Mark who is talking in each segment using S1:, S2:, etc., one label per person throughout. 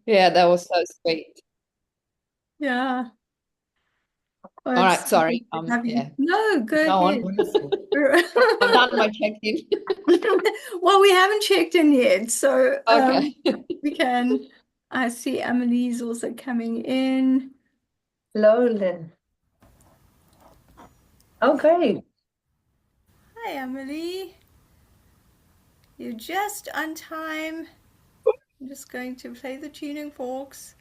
S1: Yeah, that was so sweet.
S2: Yeah. Well,
S1: All
S2: it's
S1: right,
S2: lovely
S1: sorry.
S2: to have you.
S1: Yeah,
S2: No, go
S1: go on.
S2: ahead.
S1: Wonderful. I've done my check-in.
S2: Well, we haven't checked in yet, so
S1: Okay.
S2: we can. I see Emily's also coming in.
S3: Hello, Lynn. Oh, great.
S2: Hi, Emily. You're just on time. I'm just going to play the tuning forks.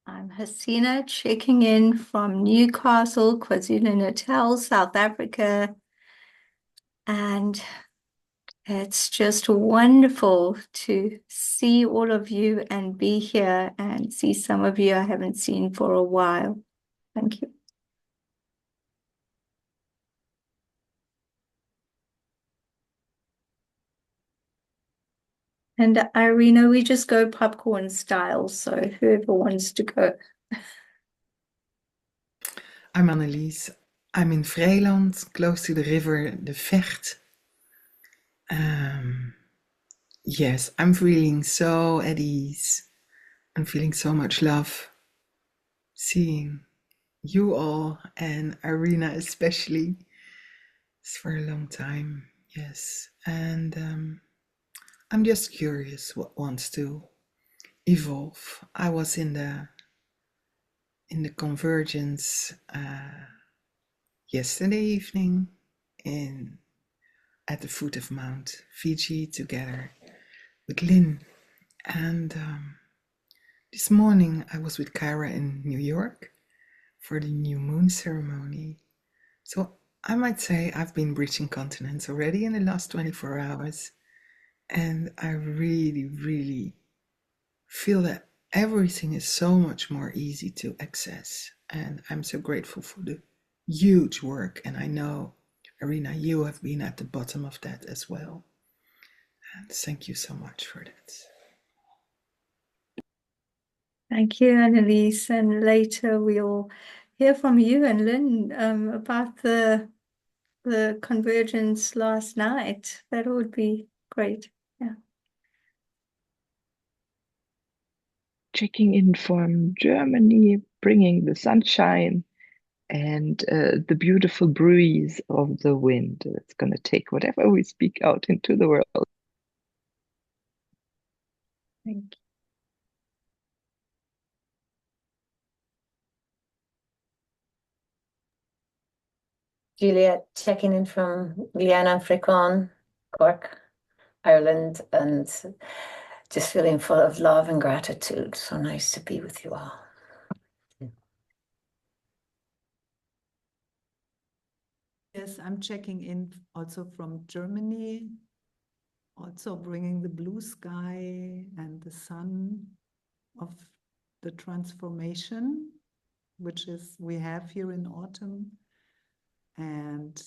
S2: I'm Hasina checking in from Newcastle, KwaZulu-Natal, South Africa. And it's just wonderful to see all of you and be here and see some of you I haven't seen for a while. Thank you. And Irina, we just go popcorn style, so whoever wants to go.
S4: I'm Annelies. I'm in Vreeland, close to the river, the Vecht. Yes, I'm feeling so at ease. I'm feeling so much love. Seeing you all and Irina especially. It's for a long time, yes. And I'm just curious what wants to evolve. I was in the convergence yesterday evening in at the foot of Mount Fiji together with Lynn. And this morning I was with Kyra in New York for the new moon ceremony. So I might say I've been breaching continents already in the last 24 hours. And I really, really feel that everything is so much more easy to access. And I'm so grateful for the huge work. And I know, Irina, you have been at the bottom of that as well. And thank you so much for that.
S2: Thank you, Annelies. And later we'll hear from you and Lynn about the convergence last night. That would be great. Yeah.
S5: Checking in from Germany, bringing the sunshine and the beautiful breeze of the wind that's going to take whatever we speak out into the world.
S2: Thank
S3: Juliet checking in from Liana Fricon, Cork, Ireland, and just feeling full of love and gratitude. So nice to be with you all.
S6: Yes, I'm checking in also from Germany, also bringing the blue sky and the sun of the transformation, which is we have here in autumn. And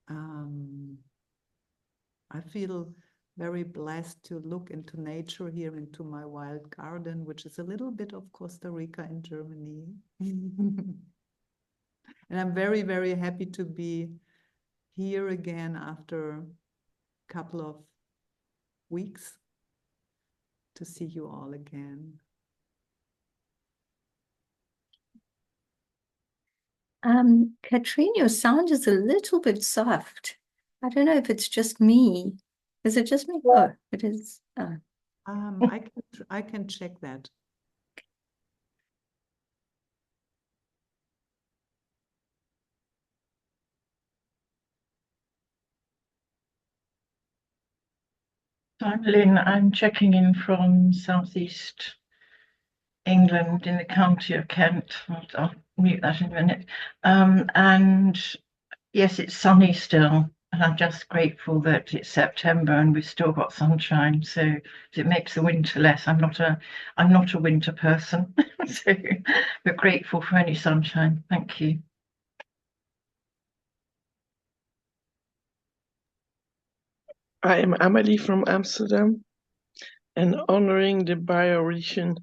S6: I feel very blessed to look into nature here, into my wild garden, which is a little bit of Costa Rica in Germany. And I'm very, very happy to be here again after a couple of weeks to see you all again.
S2: Kathrin, your sound is a little bit soft. I don't know if it's just me. Is it just me? Oh, it is. Oh.
S6: I can check that.
S7: So I'm Lynn. I'm checking in from southeast England in the county of Kent. I'll mute that in a minute. And yes, it's sunny still, and I'm just grateful that it's September and we've still got sunshine. So it makes the winter less. I'm not a winter person, so we're grateful for any sunshine. Thank you.
S8: I am Amelie from Amsterdam, and honoring the bioregion,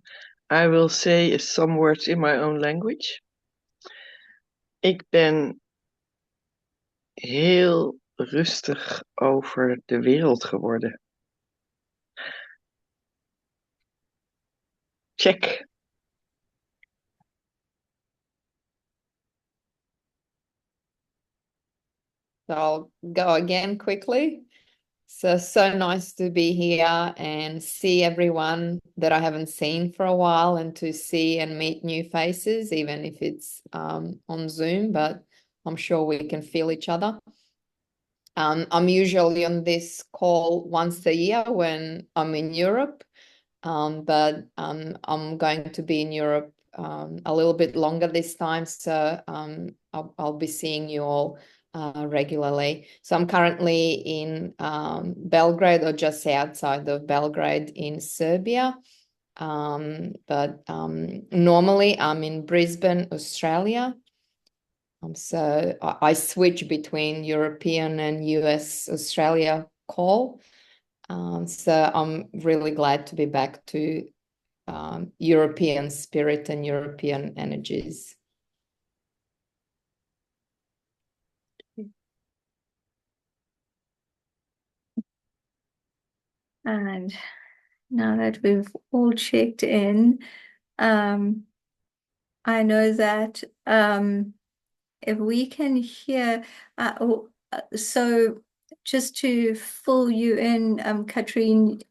S8: I will say some words in my own language. Ik ben heel rustig over de wereld geworden. Check.
S1: So I'll go again quickly. So nice to be here and see everyone that I haven't seen for a while, and to see and meet new faces, even if it's on Zoom, but I'm sure we can feel each other. I'm usually on this call once a year when I'm in Europe, but I'm going to be in Europe a little bit longer this time, so I'll be seeing you all regularly. So I'm currently in Belgrade, or just outside of Belgrade in Serbia. But normally I'm in Brisbane, Australia. So I switch between European and US Australia call. So I'm really glad to be back to European spirit and European energies.
S2: And now that we've all checked in, I know that if we can hear, so just to fill you in, Kathrin,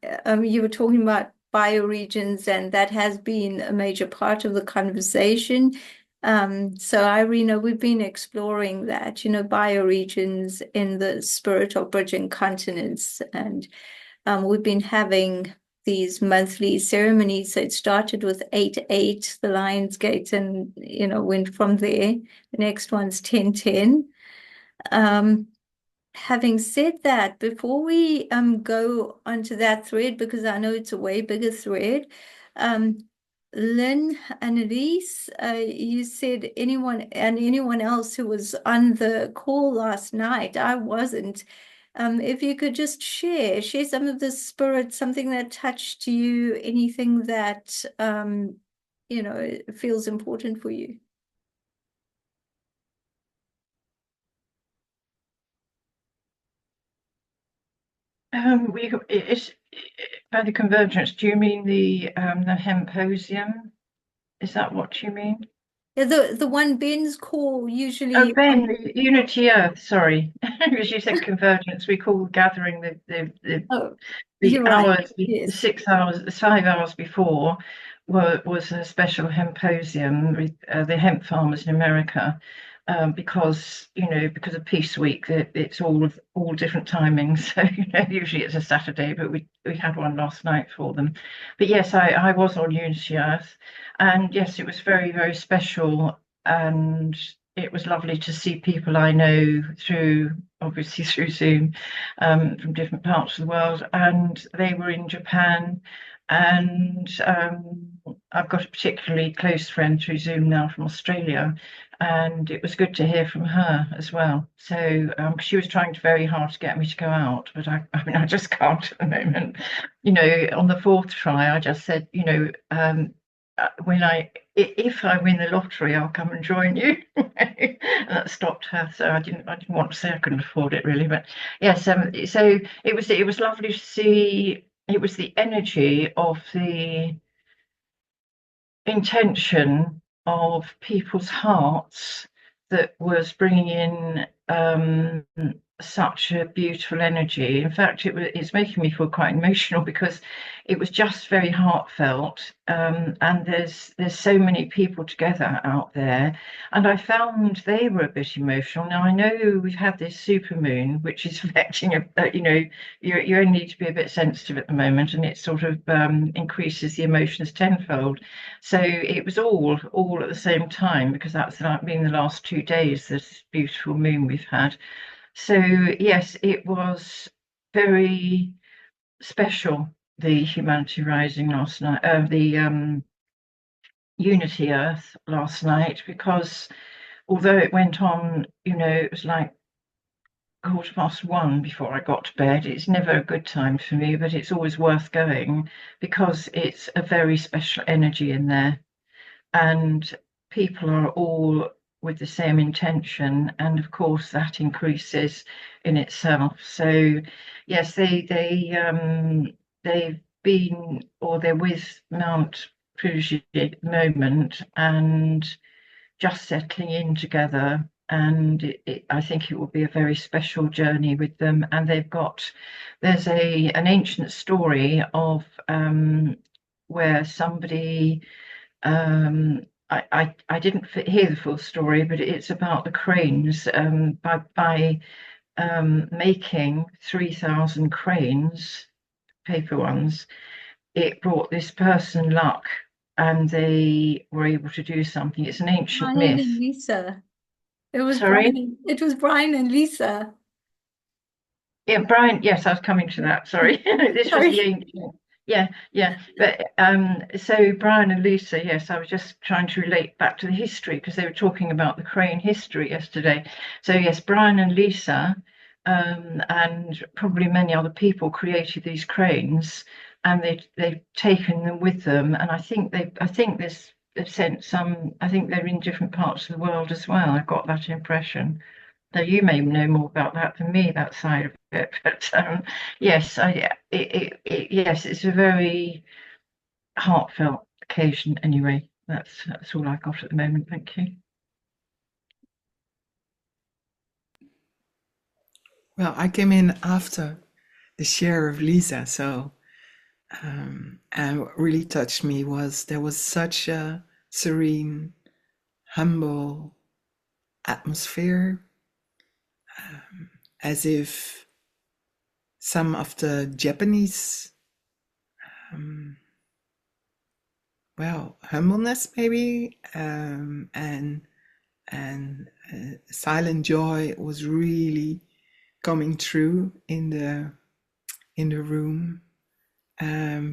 S2: you were talking about bioregions, and that has been a major part of the conversation. So Irina, we've been exploring that, bioregions in the spirit of bridging continents, and we've been having these monthly ceremonies. So it started with 8/8, the Lion's Gate, and went from there. The next one's 10/10. Having said that, before we go onto that thread, because I know it's a way bigger thread, Lynn and Elise, you said anyone else who was on the call last night. I wasn't. If you could just share some of the spirit, something that touched you, anything that feels important for you.
S7: It's by the convergence. Do you mean the hemposium? Is that what you mean?
S2: Yeah, the one Ben's call usually.
S7: Oh, Ben, the Unity Earth. Sorry, as you said, convergence. We call gathering the hours,
S2: right.
S7: 6 hours, 5 hours before was a special hemposium with the hemp farmers in America, because of Peace Week, it's all different timings. So usually it's a Saturday, but we had one last night for them. But yes, I was on Unity Earth, and yes, it was very, very special, and it was lovely to see people I know obviously through Zoom, from different parts of the world, and they were in Japan. And I've got a particularly close friend through Zoom now from Australia, and it was good to hear from her as well. So she was trying very hard to get me to go out, but I just can't at the moment. On the fourth try, I just said, if I win the lottery, I'll come and join you. And that stopped her. So I didn't want to say I couldn't afford it really, but yes. So it was lovely to see. It was the energy of the intention of people's hearts that was bringing in such a beautiful energy. In fact, it's making me feel quite emotional because it was just very heartfelt. And there's so many people together out there, and I found they were a bit emotional. Now I know we've had this supermoon, which is affecting you only need to be a bit sensitive at the moment, and it sort of increases the emotions tenfold. So it was all at the same time, because that's been the last 2 days, this beautiful moon we've had. So yes, it was very special, the Humanity Rising last night, the Unity Earth last night, because although it went on, it was like 1:15 before I got to bed. It's never a good time for me, but it's always worth going because it's a very special energy in there, and people are all with the same intention, and of course that increases in itself. So yes, they've been, or they're with Mount Fuji at the moment, and just settling in together, and I think it will be a very special journey with them. And there's an ancient story of where somebody, I didn't hear the full story, but it's about the cranes. By making 3,000 cranes, paper ones, it brought this person luck, and they were able to do something. It's an ancient
S2: Brian
S7: myth.
S2: and Lisa. It was
S7: Sorry?
S2: It was Brian and Lisa.
S7: Yeah, Brian. Yes, I was coming to that. Sorry, this was the ancient. Yeah. But so Brian and Lisa. Yes, I was just trying to relate back to the history because they were talking about the crane history yesterday. So yes, Brian and Lisa, and probably many other people created these cranes, and they've taken them with them. And I think they've sent some. I think they're in different parts of the world as well. I got that impression. Though you may know more about that than me, that side of it. But yes, yes, it's a very heartfelt occasion. Anyway, that's all I got at the moment. Thank you.
S4: Well, I came in after the share of Lisa, so and what really touched me was there was such a serene, humble atmosphere, as if some of the Japanese, humbleness maybe, and silent joy was really coming through in the room.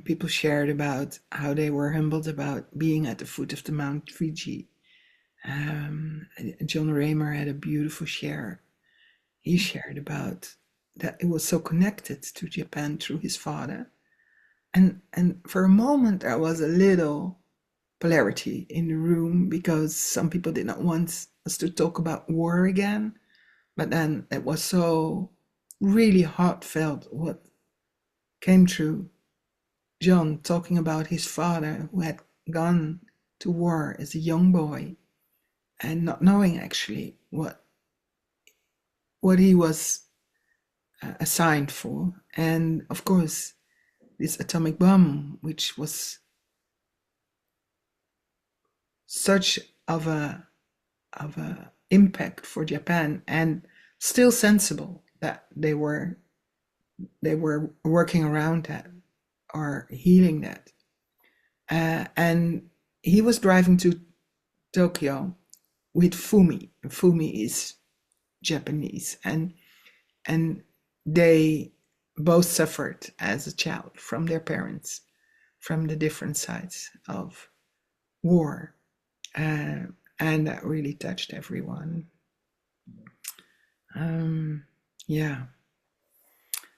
S4: People shared about how they were humbled about being at the foot of the Mount Fuji. John Raymer had a beautiful share. He shared about that it was so connected to Japan through his father. And for a moment there was a little polarity in the room because some people did not want us to talk about war again. But then it was so really heartfelt what came through John talking about his father who had gone to war as a young boy and not knowing actually what he was assigned for. And of course, this atomic bomb, which was such of a impact for Japan, and still sensible that they were working around that or healing that. And he was driving to Tokyo with Fumi. Fumi is Japanese, and they both suffered as a child from their parents, from the different sides of war, and that really touched everyone. Yeah.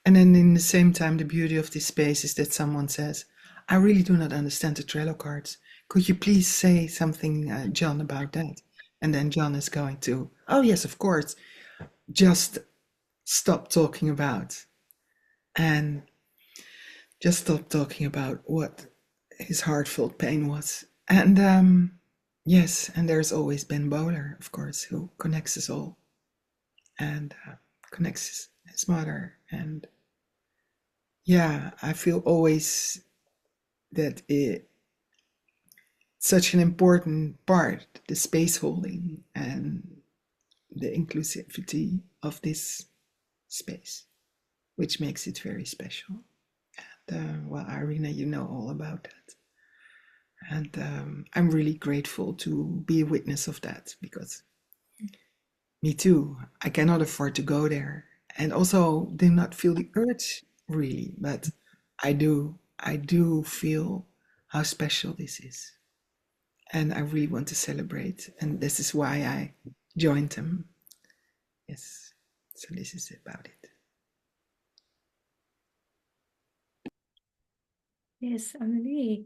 S4: And then in the same time, the beauty of this space is that someone says, I really do not understand the Trello cards. Could you please say something, John, about that? And then John is going to, oh yes, of course, just stop talking about, and just stop talking about what his heartfelt pain was. And yes, and there's always Ben Bowler, of course, who connects us all. And connects his mother. And yeah, I feel always that it's such an important part, the space holding and the inclusivity of this space, which makes it very special. And well, Irina, you know all about that. And I'm really grateful to be a witness of that, because me too, I cannot afford to go there, and also do not feel the urge really, but I do feel how special this is. And I really want to celebrate, and this is why I joined them. Yes, so this is about it.
S2: Yes, Amelie.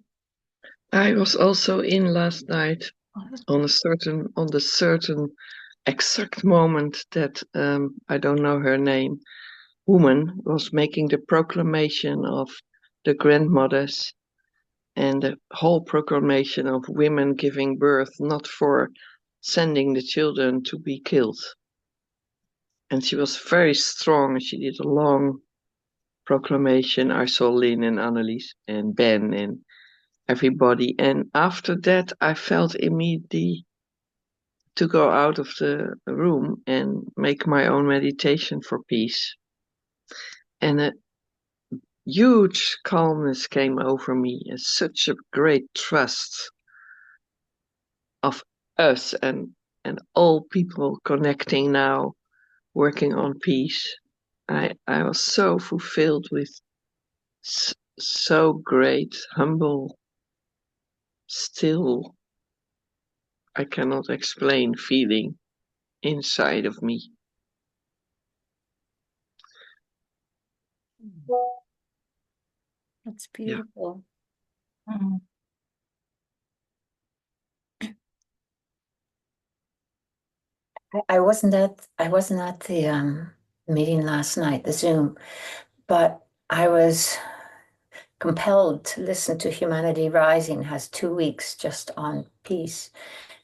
S8: I was also in last night
S2: Oh,
S8: on the certain exact moment that I don't know her name, woman was making the proclamation of the grandmothers and the whole proclamation of women giving birth, not for sending the children to be killed. And she was very strong. She did a long proclamation. I saw Lynn and Annelies and Ben and everybody. And after that, I felt immediately to go out of the room and make my own meditation for peace. And a huge calmness came over me, and such a great trust of us and all people connecting now, working on peace. I was so fulfilled with so great, humble, still, I cannot explain feeling inside of me.
S2: that's beautiful.
S7: Mm.
S3: I wasn't at the meeting last night, the Zoom, but I was compelled to listen to Humanity Rising has 2 weeks just on peace.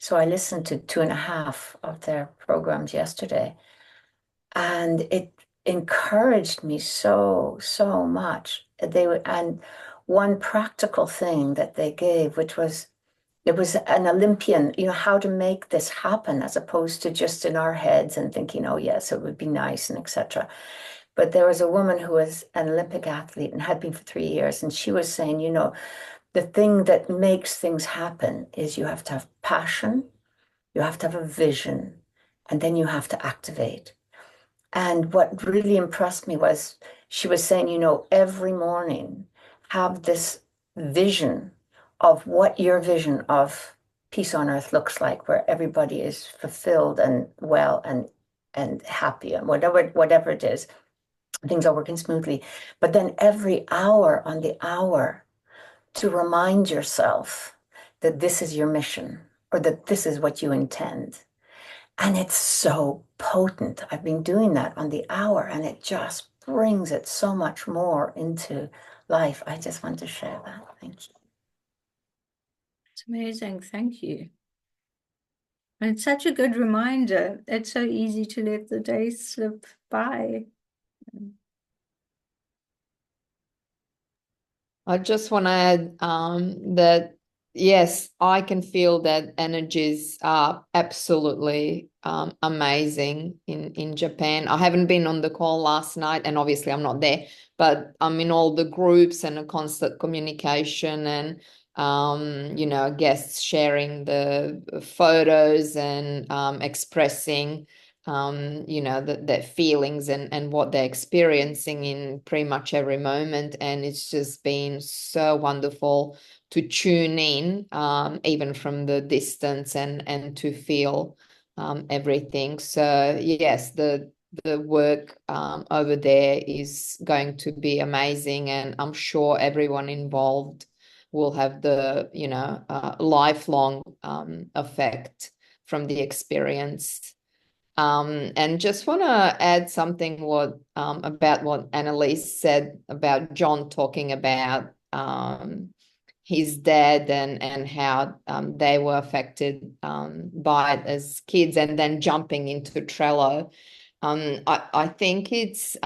S3: So I listened to 2.5 of their programs yesterday, and it encouraged me so much. And one practical thing that they gave, which was, it was an Olympian, how to make this happen, as opposed to just in our heads and thinking, oh yes, it would be nice and etc. But there was a woman who was an Olympic athlete and had been for 3 years, and she was saying, the thing that makes things happen is you have to have passion, you have to have a vision, and then you have to activate. And what really impressed me was she was saying, every morning have this vision of what your vision of peace on earth looks like, where everybody is fulfilled and well and happy and whatever it is, things are working smoothly. But then every hour on the hour to remind yourself that this is your mission, or that this is what you intend. And it's so potent. I've been doing that on the hour, and it just brings it so much more into life. I just want to share that. Thank you.
S2: It's amazing. Thank you. And it's such a good reminder. It's so easy to let the day slip by.
S1: I just want to add that, yes, I can feel that energies are absolutely amazing in Japan. I haven't been on the call last night, and obviously I'm not there, but I'm in all the groups and a constant communication, and guests sharing the photos and expressing their feelings and what they're experiencing in pretty much every moment. And it's just been so wonderful to tune in, even from the distance, and to feel everything. So yes, the work over there is going to be amazing, and I'm sure everyone involved will have the lifelong effect from the experience. And just want to add something about what Annalise said about John talking about his dad and how they were affected by it as kids, and then jumping into Trello. I think it's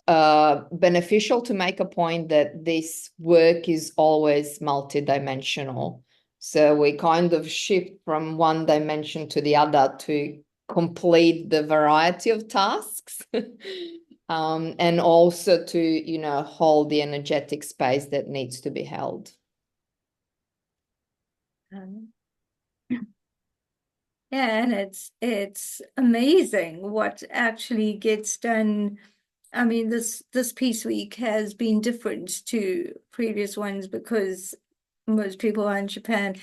S1: beneficial to make a point that this work is always multidimensional. So we kind of shift from one dimension to the other to complete the variety of tasks. And also to, you know, hold the energetic space that needs to be held.
S2: Yeah, and it's amazing what actually gets done. I mean, this Peace Week has been different to previous ones because most people are in Japan.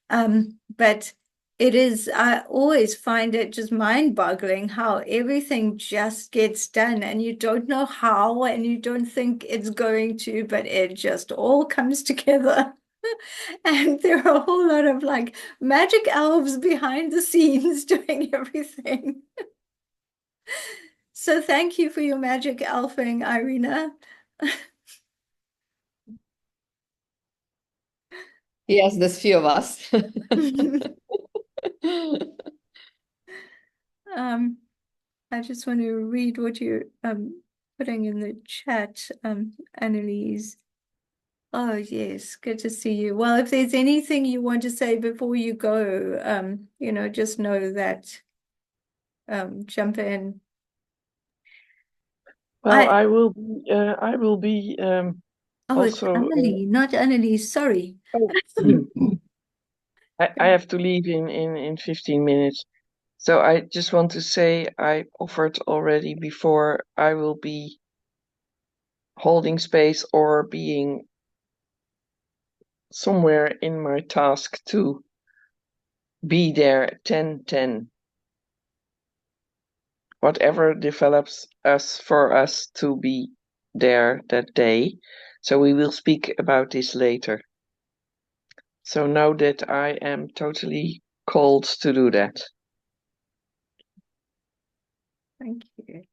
S2: But it is, I always find it just mind-boggling how everything just gets done and you don't know how and you don't think it's going to, but it just all comes together. And there are a whole lot of like magic elves behind the scenes doing everything. So thank you for your magic elfing, Irina.
S1: Yes, there's few of us.
S2: I just want to read what you're putting in the chat, Annalise. Oh, yes, good to see you. Well, if there's anything you want to say before you go, you know, just know that jump in.
S8: Well, I will be
S2: Oh, it's
S8: also.
S2: Annalise, not Annalise, sorry.
S8: I have to leave in 15 minutes. So I just want to say I offered already before I will be holding space or being somewhere in my task to be there at 10:10. Whatever develops us for us to be there that day. So we will speak about this later. So know that I am totally called to do that.
S2: Thank you.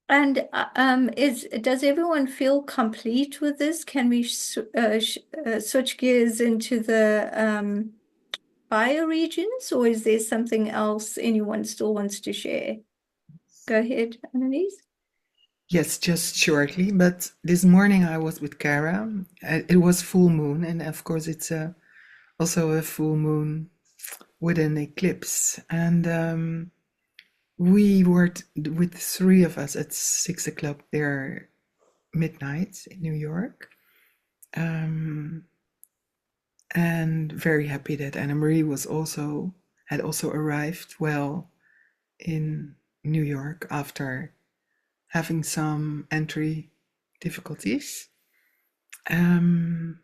S2: And does everyone feel complete with this? Can we switch gears into the bioregions, or is there something else anyone still wants to share? Go ahead, Annalise.
S4: Yes, just shortly. But this morning I was with Kara. It was full moon, and of course it's also a full moon with an eclipse. And we were with three of us at 6 o'clock there, midnight in New York. And very happy that Anna Marie had also arrived well in New York after having some entry difficulties. And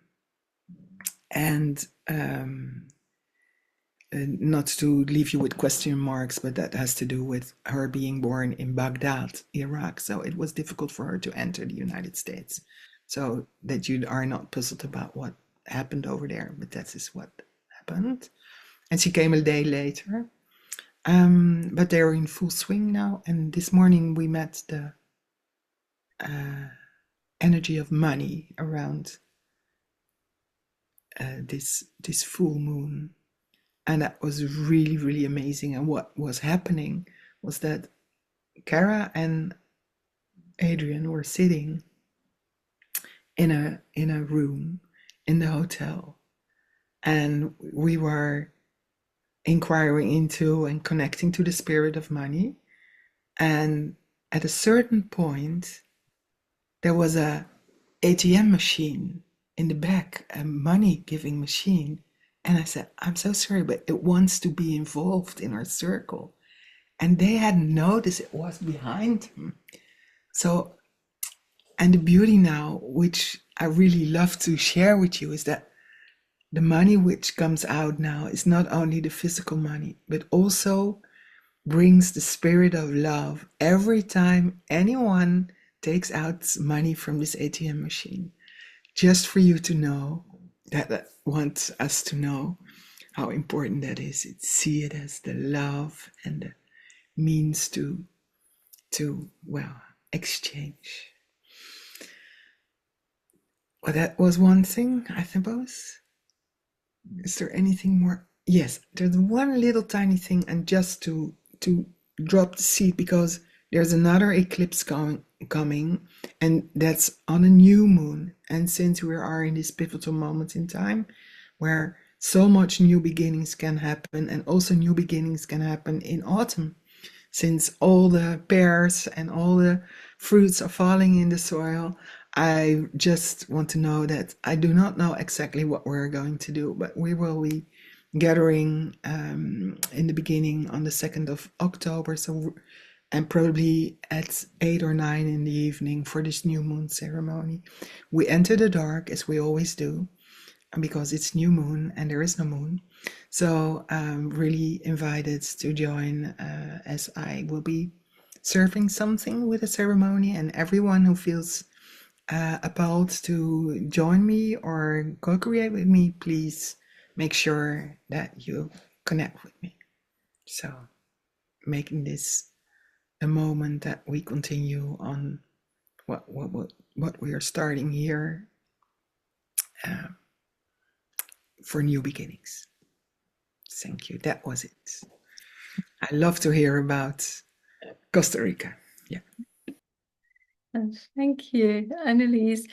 S4: not to leave you with question marks, but that has to do with her being born in Baghdad, Iraq. So it was difficult for her to enter the United States. So that you are not puzzled about what happened over there, but that is what happened. And she came a day later. But they're in full swing now. And this morning we met the energy of money around this full moon. And that was really, really amazing. And what was happening was that Kara and Adrian were sitting in a room in the hotel. And we were inquiring into and connecting to the spirit of money. And at a certain point, there was a ATM machine in the back, a money giving machine. And I said, I'm so sorry, but it wants to be involved in our circle. And they hadn't noticed it was behind them. So, and the beauty now, which I really love to share with you, is that the money which comes out now is not only the physical money, but also brings the spirit of love every time anyone takes out money from this ATM machine. Just for you to know that wants us to know how important that is. See it as the love and the means to exchange. Well, that was one thing, I suppose. Is there anything more? Yes, there's one little tiny thing, and just to drop the seed, because there's another eclipse coming, and that's on a new moon. And since we are in this pivotal moment in time where so much new beginnings can happen, and also new beginnings can happen in autumn, since all the pears and all the fruits are falling in the soil, I just want to know that I do not know exactly what we're going to do, but we will be gathering in the beginning on the 2nd of October, so and probably at 8 or 9 in the evening for this new moon ceremony. We enter the dark as we always do, because it's new moon and there is no moon. So I'm really invited to join as I will be serving something with a ceremony, and everyone who feels appalled to join me or co-create with me, please make sure that you connect with me. So making this a moment that we continue on what we are starting here for new beginnings. Thank you. That was it. I love to hear about Costa Rica. Yeah.
S2: Thank you, Annelies.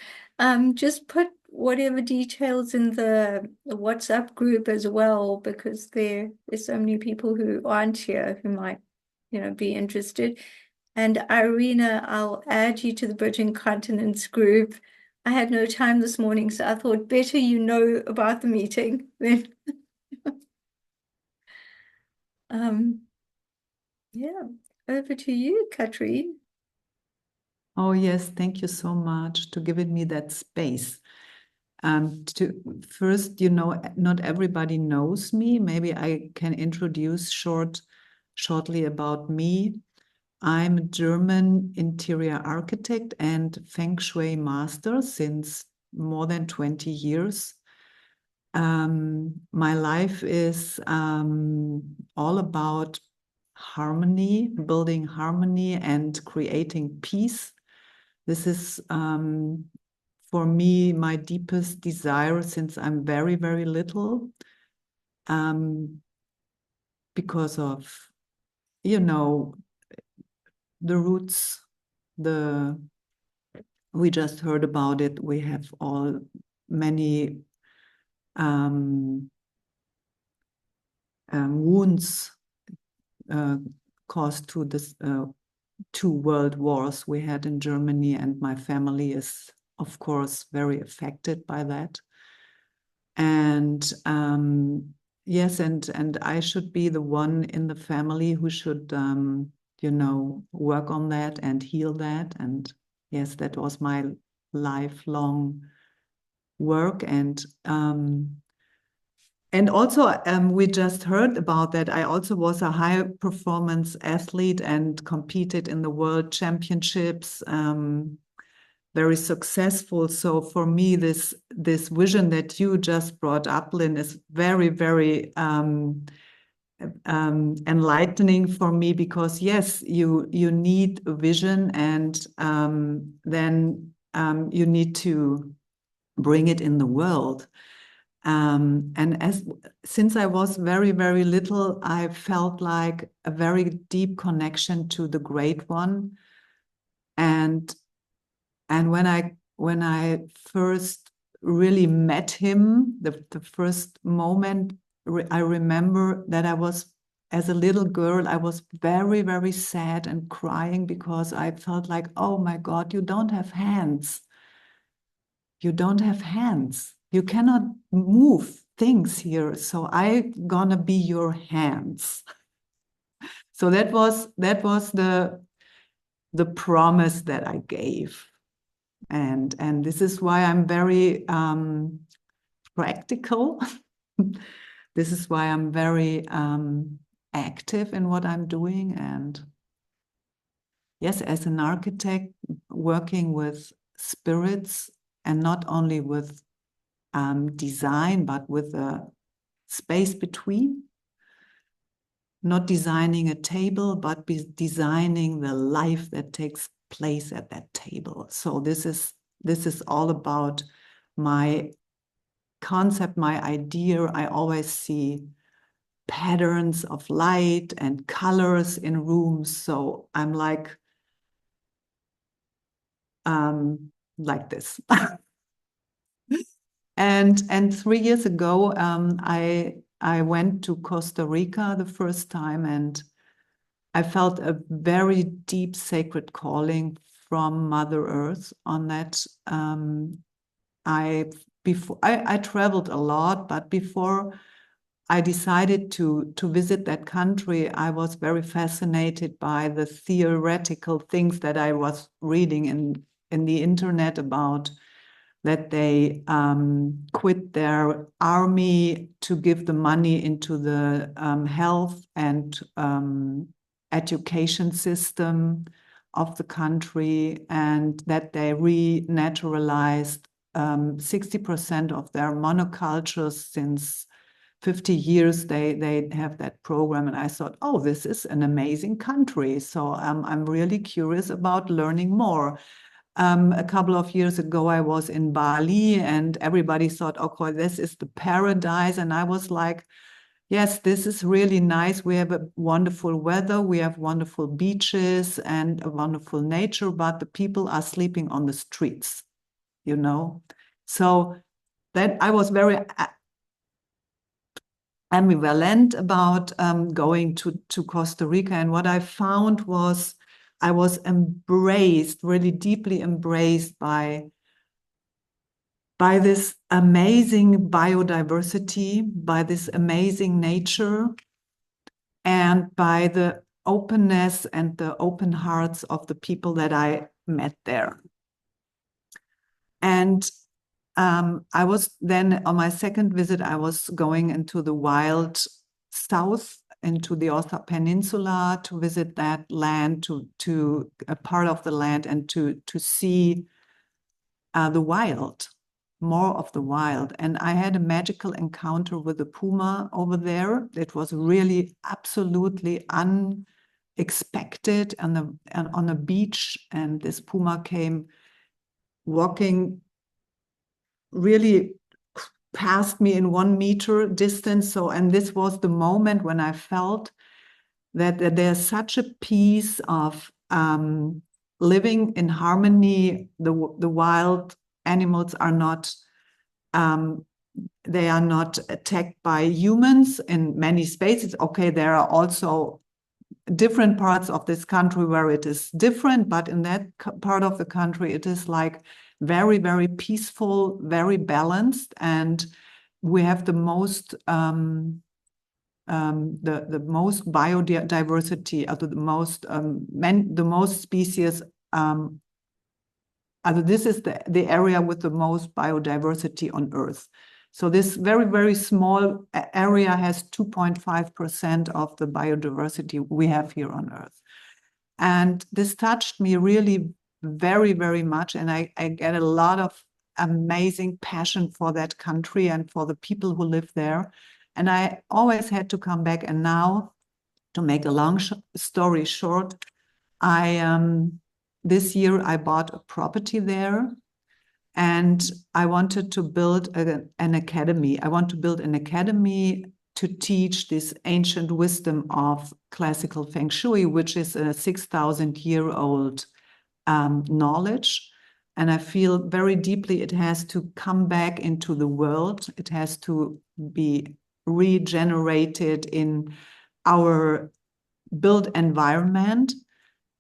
S2: Just put whatever details in the WhatsApp group as well, because there's so many people who aren't here who might, be interested. And Irina, I'll add you to the Bridging Continents group. I had no time this morning, so I thought better about the meeting then. Yeah, over to you, Kathrin.
S6: Oh, yes, thank you so much to giving me that space. First, not everybody knows me. Maybe I can introduce shortly about me. I'm a German interior architect and Feng Shui master since more than 20 years. My life is all about harmony, building harmony and creating peace. This is, for me, my deepest desire since I'm very, very little, because of, the roots, we just heard about it. We have all many wounds caused to this 2 world wars we had in Germany, and my family is, of course, very affected by that. And yes, and I should be the one in the family who should, work on that and heal that. And yes, that was my lifelong work. And also, we just heard about that. I also was a high performance athlete and competed in the world championships, very successful. So for me, this vision that you just brought up, Lynn, is very, very enlightening for me, because yes, you need a vision, and then you need to bring it in the world. And since I was very, very little, I felt like a very deep connection to the Great One. And when I first really met him, the first moment, I remember that I was, as a little girl, I was very, very sad and crying, because I felt like, oh my God, you don't have hands. You don't have hands. You cannot move things here. So I'm gonna be your hands. So that was the promise that I gave. And this is why I'm very practical. This is why I'm very active in what I'm doing. And yes, as an architect, working with spirits, and not only with design, but with a space between. Not designing a table, but designing the life that takes place at that table. So this is all about my concept, my idea, I always see patterns of light and colors in rooms. So I'm like this. And 3 years ago, I went to Costa Rica the first time, and I felt a very deep sacred calling from Mother Earth on that. I traveled a lot, but before I decided to visit that country, I was very fascinated by the theoretical things that I was reading in the internet about that they quit their army to give the money into the health and education system of the country, and that they renaturalized 60% of their monocultures since 50 years. They have that program, and I thought, oh, this is an amazing country. So I'm really curious about learning more. A couple of years ago, I was in Bali, and everybody thought, okay, this is the paradise. And I was like, yes, this is really nice. We have a wonderful weather, we have wonderful beaches and a wonderful nature, but the people are sleeping on the streets, you know? So that I was very ambivalent about going to Costa Rica. And what I found was I was embraced, really deeply embraced by this amazing biodiversity, by this amazing nature, and by the openness and the open hearts of the people that I met there. And I was then, on my second visit, I was going into the wild south, into the Otha Peninsula, to visit that land, to a part of the land, and to see the wild, more of the wild. And I had a magical encounter with a puma over there. It was really absolutely unexpected, and on a beach, and this puma came walking really past me in 1 meter distance. So, and this was the moment when I felt that there's such a piece of living in harmony. The wild animals are not, they are not attacked by humans in many spaces. Okay, there are also different parts of this country where it is different, but in that part of the country, it is like very, very peaceful, very balanced, and we have the most the most biodiversity, the most species. This is the area with the most biodiversity on Earth. So this very, very small area has 2.5% of the biodiversity we have here on Earth. And this touched me really very, very much. And I get a lot of amazing passion for that country and for the people who live there. And I always had to come back. And now, to make a long story short, this year I bought a property there, and I wanted to build an academy. I want to build an academy to teach this ancient wisdom of classical Feng Shui, which is a 6,000-year-old knowledge. And I feel very deeply it has to come back into the world. It has to be regenerated in our built environment.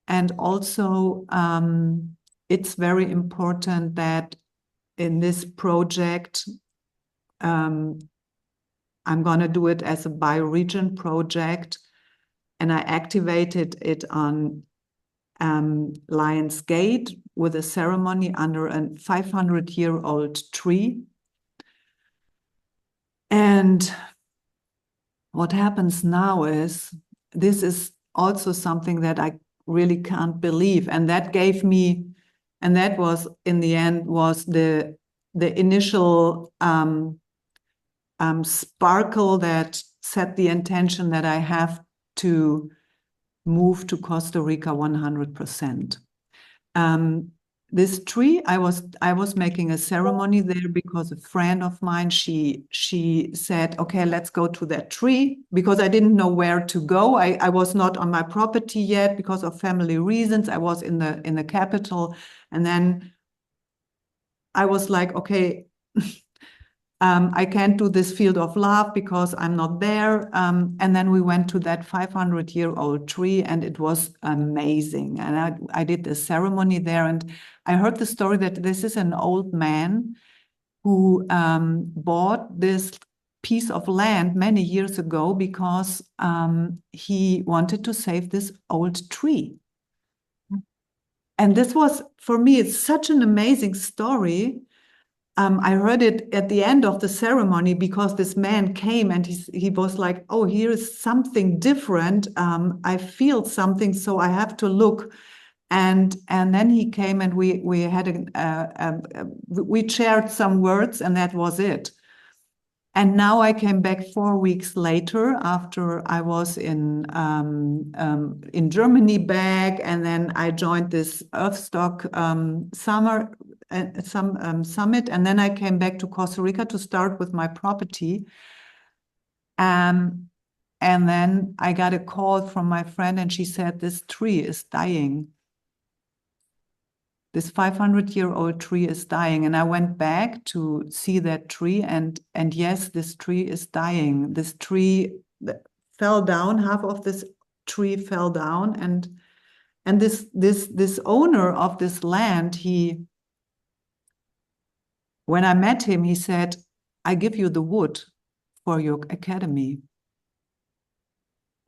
S6: And also, it's very important that in this project, I'm going to do it as a bioregion project, and I activated it on Lion's Gate with a ceremony under a 500-year-old tree. And what happens now is, this is also something that I really can't believe, and that gave me, and that was in the end was the initial sparkle that set the intention that I have to move to Costa Rica 100%. this tree, I was making a ceremony there because a friend of mine, she said, okay, let's go to that tree, because I didn't know where to go. I was not on my property yet because of family reasons. I was in the capital, and then I was like, okay, I can't do this field of love because I'm not there. And then we went to that 500-year-old tree, and it was amazing. And I did the ceremony there, and I heard the story that this is an old man who bought this piece of land many years ago because he wanted to save this old tree. And this was, for me, it's such an amazing story. I heard it at the end of the ceremony because this man came and he was like, oh, here is something different. I feel something, so I have to look. And then he came and we had we shared some words, and that was it. And now I came back 4 weeks later after I was in Germany back, and then I joined this Earthstock summit, and then I came back to Costa Rica to start with my property. And then I got a call from my friend, and she said, this tree is dying. This 500-year-old tree is dying. And I went back to see that tree, and yes, this tree is dying. This tree fell down, half of this tree fell down, and this owner of this land, when I met him, he said, I give you the wood for your academy.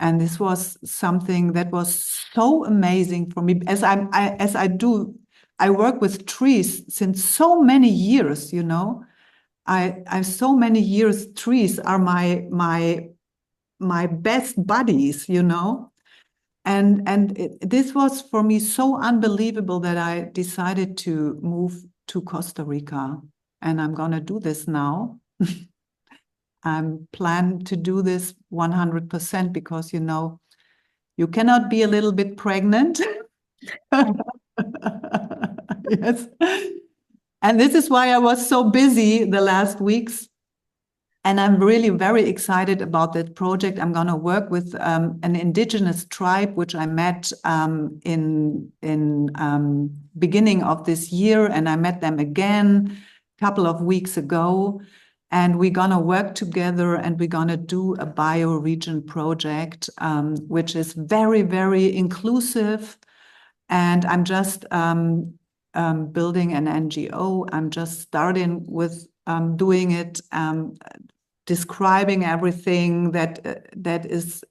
S6: And this was something that was so amazing for me, as I work with trees since so many years, you know. I so many years, trees are my best buddies, you know. And this was for me so unbelievable that I decided to move to Costa Rica, and I'm gonna do this now. I'm plan to do this 100% because, you know, you cannot be a little bit pregnant. Yes. And this is why I was so busy the last weeks. And I'm really very excited about that project. I'm going to work with an indigenous tribe, which I met in beginning of this year. And I met them again a couple of weeks ago. And we're going to work together, and we're going to do a bioregion project, which is very, very inclusive. And I'm just building an NGO. I'm just starting with doing it, describing everything that is.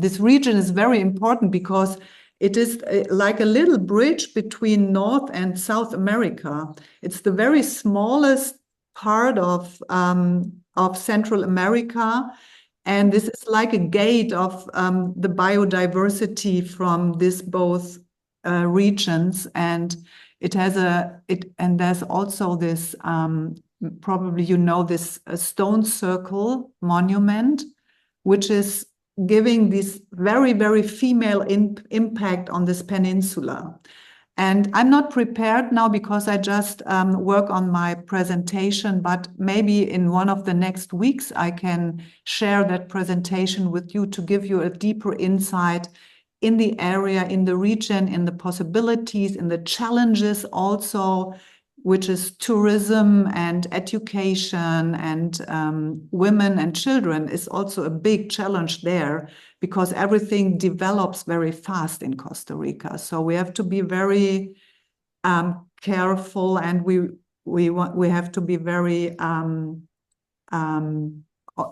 S6: This region is very important because it is like a little bridge between North and South America. It's the very smallest part of Central America. And this is like a gate of the biodiversity from this both regions, and and there's also this probably you know this stone circle monument, which is giving this very, very female impact on this peninsula. And I'm not prepared now because I just work on my presentation, but maybe in one of the next weeks I can share that presentation with you to give you a deeper insight in the area, in the region, in the possibilities, in the challenges also, which is tourism and education, and women and children is also a big challenge there because everything develops very fast in Costa Rica. So we have to be very careful, and we have to be very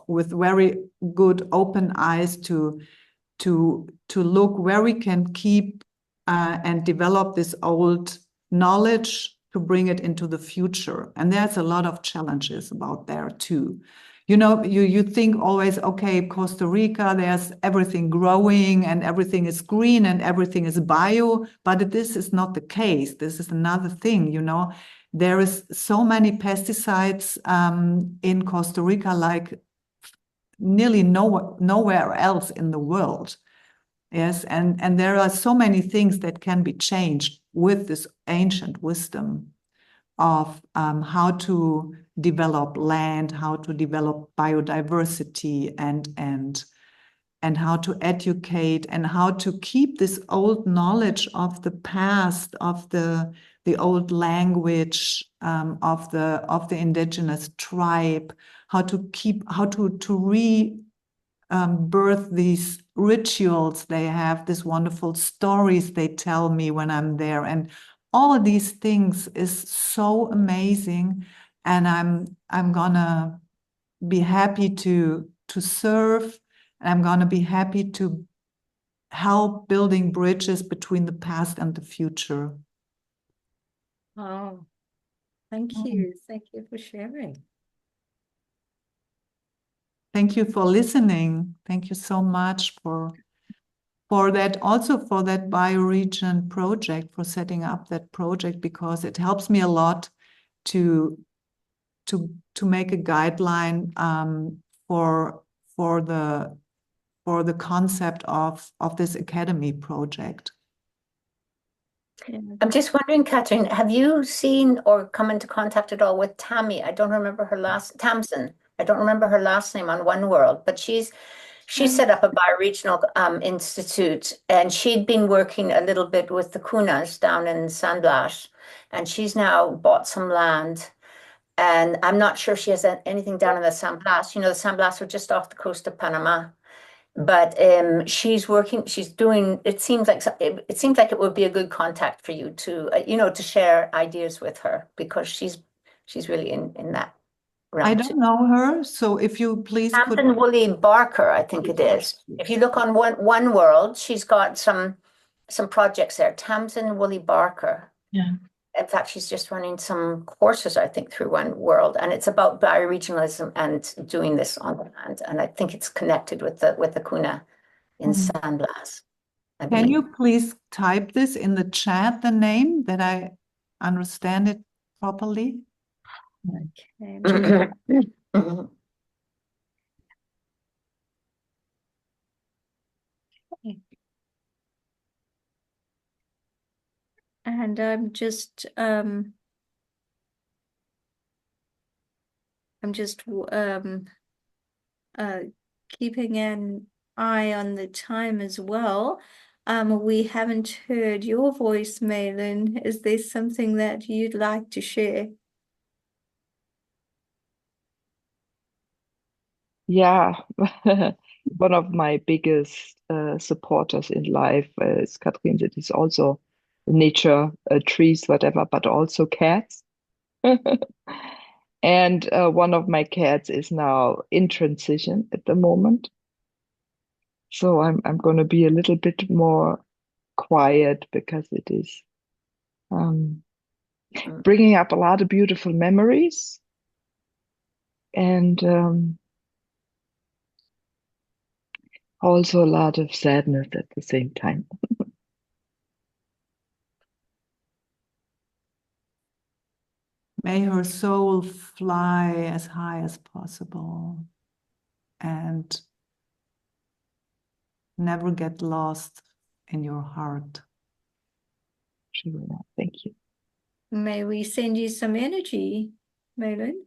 S6: with very good open eyes to look where we can keep and develop this old knowledge to bring it into the future. And there's a lot of challenges about there too. You know, you think always, okay, Costa Rica, there's everything growing and everything is green and everything is bio, but this is not the case. This is another thing, you know. There is so many pesticides in Costa Rica, like nearly nowhere else in the world. Yes, and there are so many things that can be changed with this ancient wisdom of how to develop land, how to develop biodiversity, and how to educate, and how to keep this old knowledge of the past, of the old language, of the indigenous tribe, how to birth these rituals they have, these wonderful stories they tell me when I'm there. And all of these things is so amazing. And I'm gonna be happy to serve, and I'm gonna be happy to help building bridges between the past and the future.
S2: Oh, thank you. Thank you for sharing.
S6: Thank you for listening. Thank you so much for that, also for that bioregion project, for setting up that project, because it helps me a lot to make a guideline for the concept of this academy project.
S2: Yeah.
S3: I'm just wondering, Kathrin, have you seen or come into contact at all with Tammy? I don't remember her last, Tamsin. I don't remember her last name on One World, but she set up a bioregional institute, and she'd been working a little bit with the Kunas down in San Blas, and she's now bought some land. And I'm not sure she has anything down in the San Blas. You know, the San Blas are just off the coast of Panama. But she's doing, it seems like it would be a good contact for you to, to share ideas with her, because she's really in that realm.
S6: I don't know her, so if you please could.
S3: Tamsin Woolley Barker, I think it is. If you look on One World, she's got some projects there. Tamsin Woolley Barker.
S7: Yeah.
S3: In fact, she's just running some courses, I think, through One World, and it's about bioregionalism and doing this on the land. And I think it's connected with the Kuna in San Blas.
S6: Can you please type this in the chat, the name, that I understand it properly?
S2: Okay.
S3: Mhm.
S2: And I'm just keeping an eye on the time as well. We haven't heard your voice, Malin. Is there something that you'd like to share?
S5: Yeah, one of my biggest supporters in life is Kathrin. That is also nature, trees, whatever, but also cats. And one of my cats is now in transition at the moment. So I'm going to be a little bit more quiet, because it is bringing up a lot of beautiful memories, and also a lot of sadness at the same time.
S6: May her soul fly as high as possible and never get lost in your heart.
S5: Sure, thank you.
S2: May we send you some energy, Malin?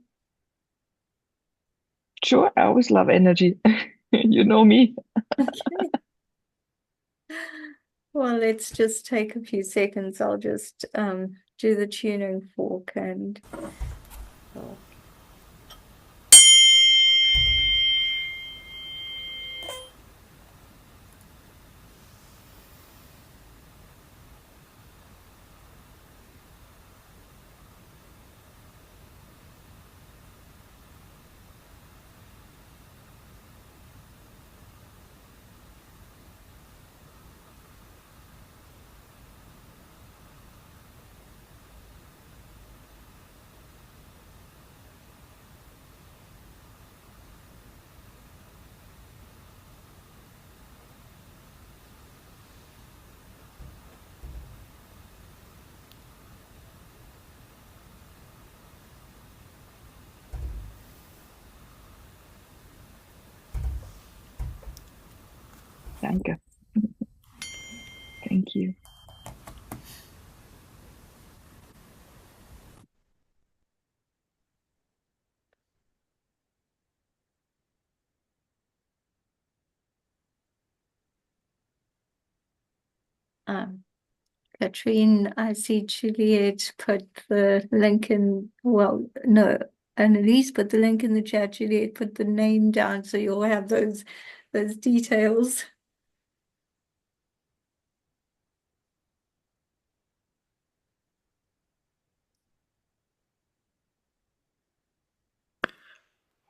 S5: Sure, I always love energy. You know me.
S2: Okay. Well, let's just take a few seconds. I'll just do the tuning fork and
S5: Danke.
S2: Kathrin, I see Juliet put the link in, well, no, Annalise put the link in the chat. Juliet put the name down, so you'll have those details.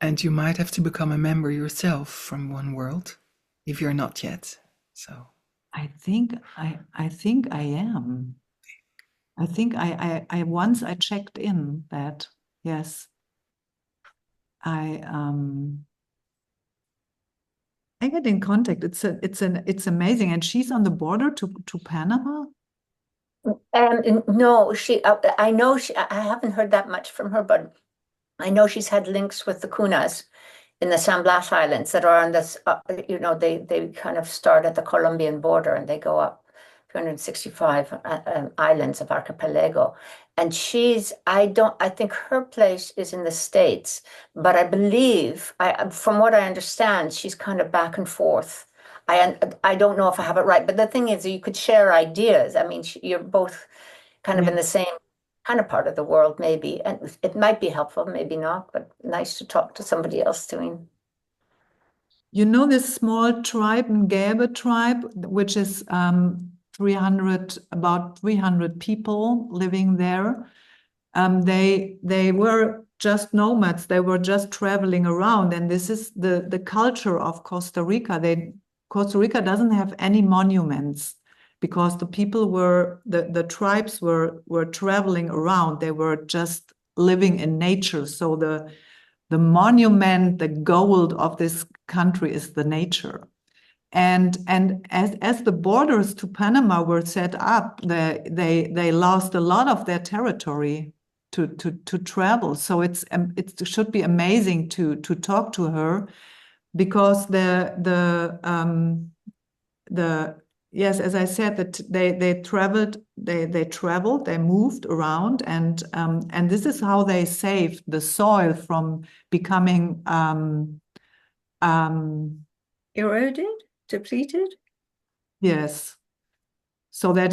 S4: And you might have to become a member yourself from One World if you're not yet. So
S6: I think I am. I think I once I checked in that, yes. I get in contact. It's amazing. And she's on the border to Panama.
S3: No, I know I haven't heard that much from her, but I know she's had links with the Kunas in the San Blas Islands that are on this, they kind of start at the Colombian border and they go up 265 islands of archipelago. And I think her place is in the States, but I believe, from what I understand, she's kind of back and forth. I don't know if I have it right, but the thing is, you could share ideas. I mean, you're both kind of in the same kind of part of the world, maybe, and it might be helpful, maybe not, but nice to talk to somebody else doing.
S6: You know this small tribe, Ngäbe tribe, which is about 300 people living there. They were just nomads. They were just traveling around, and this is the culture of Costa Rica. Costa Rica doesn't have any monuments because the people the tribes were traveling around. They were just living in nature. So the monument, the gold of this country is the nature. And as the borders to Panama were set up, they lost a lot of their territory to travel. So it should be amazing to talk to her, because yes, as I said, that they traveled, they moved around, and this is how they saved the soil from becoming
S2: Eroded, depleted.
S6: Yes. So that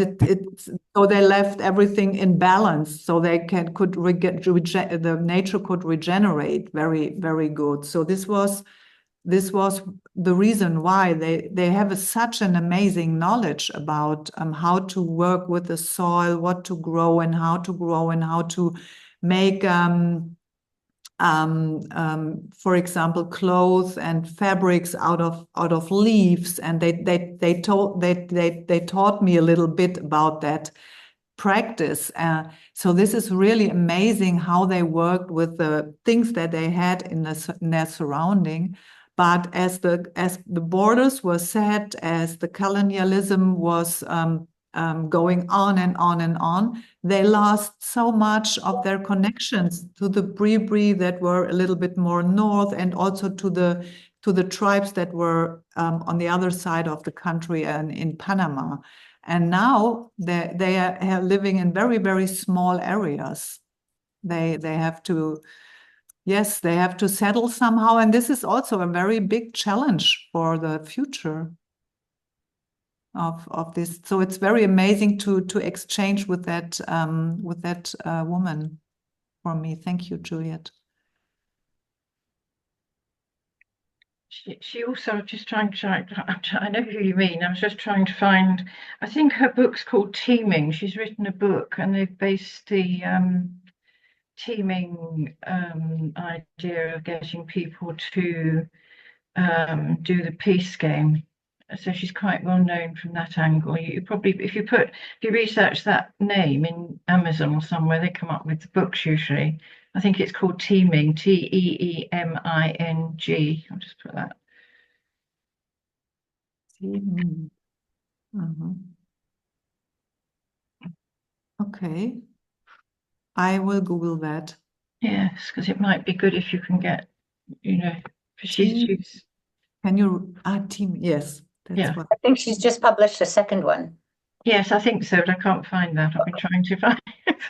S6: so they left everything in balance, so they the nature could regenerate very, very good. So this was the reason why they have such an amazing knowledge about how to work with the soil, what to grow and how to make for example, clothes and fabrics out of leaves, and they taught me a little bit about that practice. So this is really amazing how they worked with the things that they had in their surrounding. But as the borders were set, as the colonialism was going on and on and on, they lost so much of their connections to the Bribri that were a little bit more north, and also to the tribes that were on the other side of the country and in Panama. And now they are living in very, very small areas. They have to, yes, they have to settle somehow. And this is also a very big challenge for the future of this. So it's very amazing to exchange with that woman for me. Thank you, Juliet.
S7: She also, just trying to, I know who you mean. I was just trying to find, I think her book's called Teaming. She's written a book, and they've based the teaming idea of getting people to do the peace game. So she's quite well known from that angle. You probably, if you research that name in Amazon or somewhere, they come up with the books usually. I think it's called Teaming, Teeming. I'll just put that.
S6: Teaming. Okay. I will Google that.
S7: Yes, because it might be good if you can get, she's
S6: Can you team? Yes, that's what
S3: I think she's just published a second one.
S7: Yes, I think so, but I can't find that. I've been trying to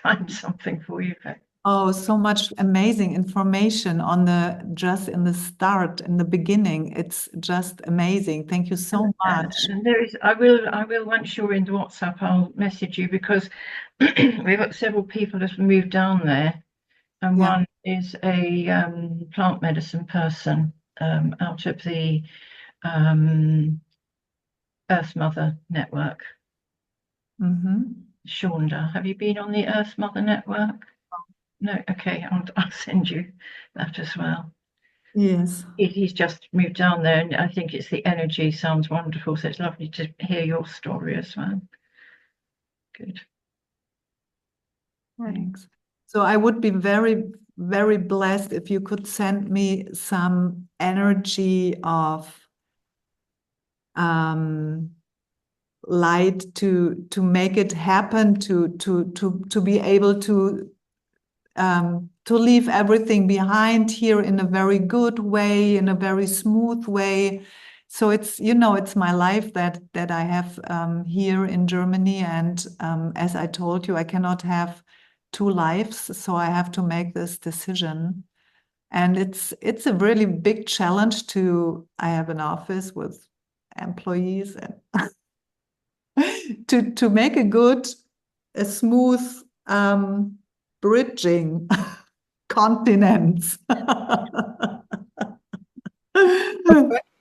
S7: find something for you. But
S6: Oh, so much amazing information on just in the start, in the beginning. It's just amazing. Thank you so much.
S7: And there is, I will once you're in the WhatsApp, I'll message you because we've got several people that have moved down there, and
S6: Yeah.
S7: one is a plant medicine person out of the Earth Mother Network. Shonda, have you been on the Earth Mother Network? No, okay, I'll send you that as well.
S6: Yes.
S7: He's just moved down there, and I think it's the energy sounds wonderful. So it's lovely to hear your story as well. Good.
S6: Thanks. So I would be very, very blessed if you could send me some energy of light to make it happen, to be able to leave everything behind here in a very good way, in a very smooth way. So it's, it's my life that I have here in Germany. And as I told you, I cannot have two lives, so I have to make this decision. And it's a really big challenge I have an office with employees and to make a smooth bridging continents.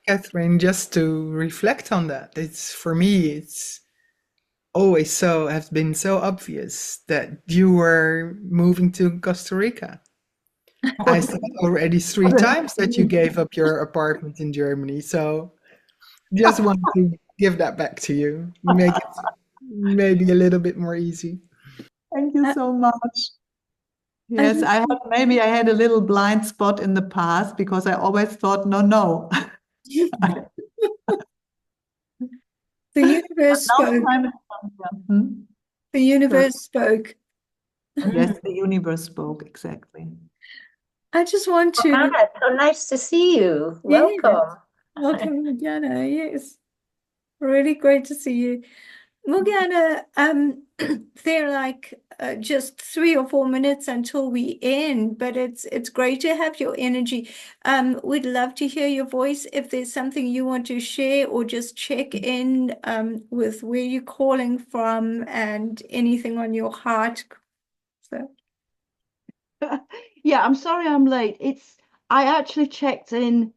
S4: Kathrin, just to reflect on that, it's for me, it's always has been so obvious that you were moving to Costa Rica. I said already 3 times that you gave up your apartment in Germany, so just wanted to give that back to you, make it maybe a little bit more easy.
S6: Thank you so much. Yes, maybe I had a little blind spot in the past because I always thought, no.
S2: The universe spoke. The universe spoke.
S6: Yes, the universe spoke, exactly.
S2: I just want to.
S3: Hi, so nice to see you. Welcome.
S2: Welcome, Morgana. Yes, really great to see you. Morgana, they're like just 3 or 4 minutes until we end, but it's great to have your energy. We'd love to hear your voice if there's something you want to share or just check in with where you're calling from and anything on your heart. So.
S9: Yeah, I'm sorry I'm late. I actually checked in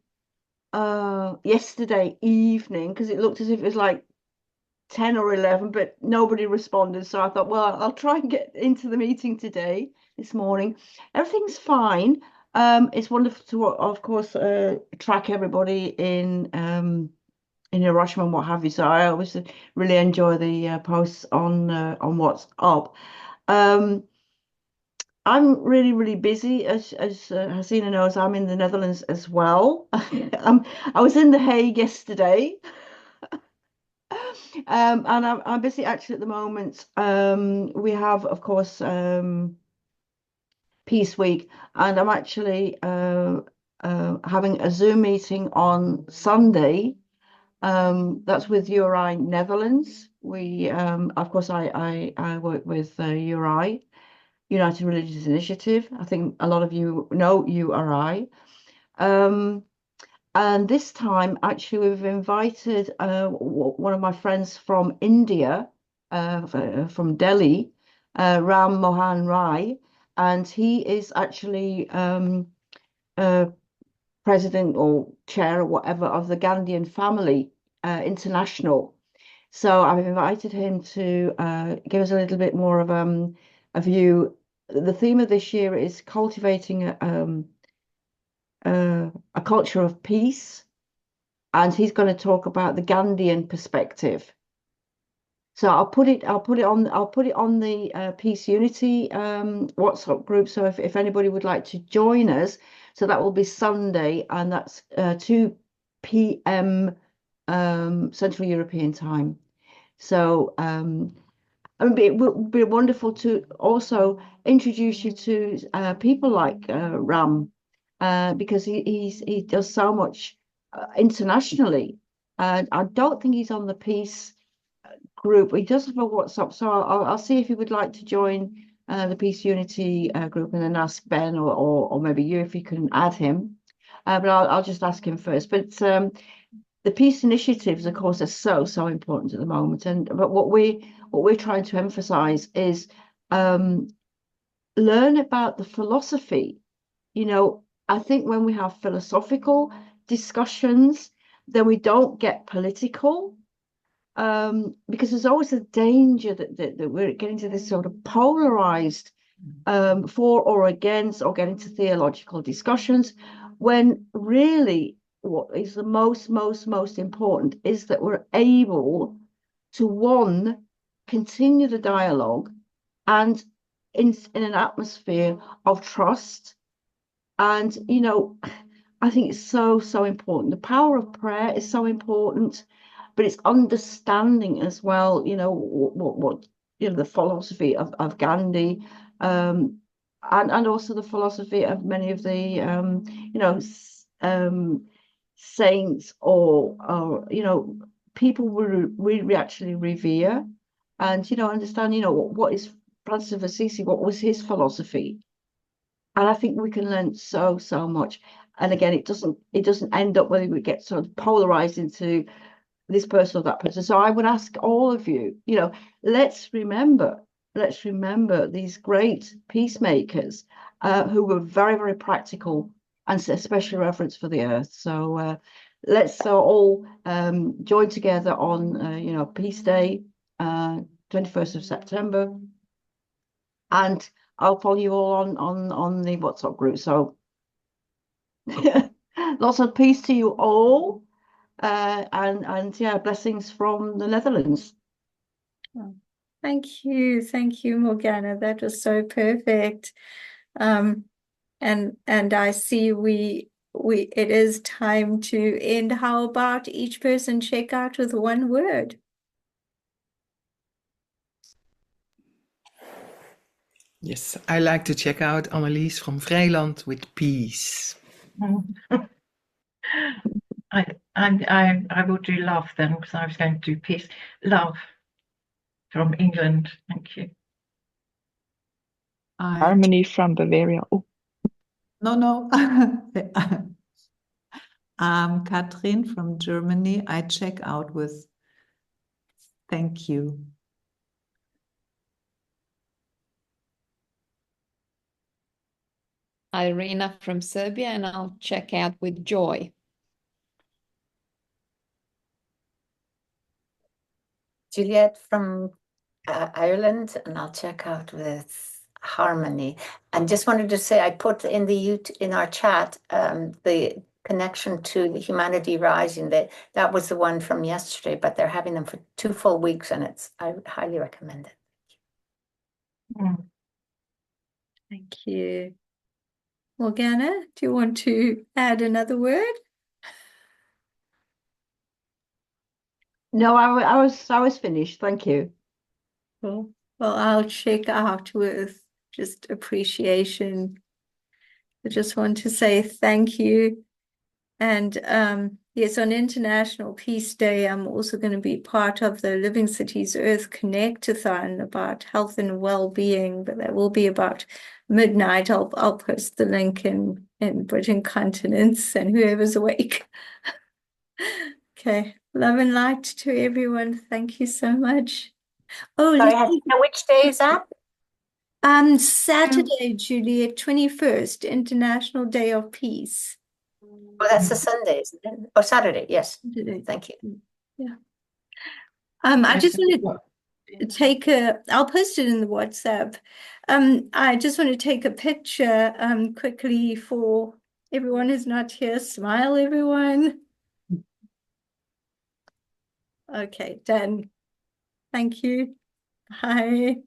S9: yesterday evening because it looked as if it was like 10 or 11, but nobody responded. So I thought, well, I'll try and get into the meeting this morning. Everything's fine. It's wonderful to, of course, track everybody in Hiroshima and what have you. So I always really enjoy the posts on what's up. I'm really, really busy. As Hasina knows, I'm in the Netherlands as well. I was in The Hague yesterday. And I'm busy actually at the moment. We have, of course, Peace Week, and I'm actually having a Zoom meeting on Sunday. That's with URI Netherlands. We, of course, I work with URI, United Religious Initiative. I think a lot of you know URI. And this time, actually, we've invited one of my friends from India, from Delhi, Ram Mohan Rai, and he is actually president or chair or whatever of the Gandhian Family International. So I've invited him to give us a little bit more of a view. The theme of this year is cultivating a culture of peace, and he's going to talk about the Gandhian perspective. So I'll put it on the Peace Unity WhatsApp group. So if anybody would like to join us, so that will be Sunday, and that's 2 p.m. Central European time. So it would be wonderful to also introduce you to people like Ram, because he does so much internationally. I don't think he's on the peace group. He does have a WhatsApp, so I'll see if he would like to join the Peace Unity group, and then ask Ben or maybe you if you can add him. But I'll just ask him first. But the peace initiatives, of course, are so important at the moment. But what we're trying to emphasize is learn about the philosophy. You know, I think when we have philosophical discussions, then we don't get political, because there's always a danger that we're getting to this sort of polarized for or against, or get into theological discussions, when really what is the most important is that we're able to, one, continue the dialogue, and in an atmosphere of trust. And you know, I think it's so important. The power of prayer is so important, but it's understanding as well, you know, what you know, the philosophy of Gandhi, and also the philosophy of many of the you know, saints, or you know, people we actually revere, and you know, understand, you know, what is Francis of Assisi, what was his philosophy. And I think we can learn so much. And again, it doesn't end up whether we get sort of polarized into this person or that person. So I would ask all of you, you know, let's remember these great peacemakers who were very practical, and especially reverence for the earth. So let's all join together on you know, Peace Day, 21st of September, and I'll follow you all on the WhatsApp group. So lots of peace to you all, and yeah, blessings from the Netherlands.
S2: Oh, thank you, Morgana. That was so perfect. And I see it is time to end. How about each person check out with one word?
S4: Yes, I like to check out Annelies from Vrijland with peace.
S7: I will do love then, because I was going to do peace. Love from England. Thank you.
S5: Harmony from Bavaria. Oh,
S6: No. Kathrin from Germany. I check out with thank you.
S1: Irina from Serbia, and I'll check out with joy.
S3: Juliet from Ireland, and I'll check out with harmony. And just wanted to say, I put in in our chat the connection to the Humanity Rising. That was the one from yesterday, but they're having them for 2 full weeks, and I would highly recommend it.
S2: Thank you. Morgana, do you want to add another word?
S9: No, I was finished. Thank you.
S2: Cool. Well, I'll check out with just appreciation. I just want to say thank you. And yes, on International Peace Day, I'm also going to be part of the Living Cities Earth Connect-a-thon about health and well-being, but that will be about midnight. I'll post the link in Britain Continents and whoever's awake. Okay, love and light to everyone. Thank you so much. Oh,
S3: Sorry, which day is that?
S2: Saturday, Juliet, 21st, International Day of Peace.
S3: Oh, that's the Sunday, isn't it? Or Saturday, yes. Thank you.
S2: Yeah. I just want to take I'll post it in the WhatsApp. I just want to take a picture quickly for everyone who's not here. Smile, everyone. Okay, done. Thank you. Bye.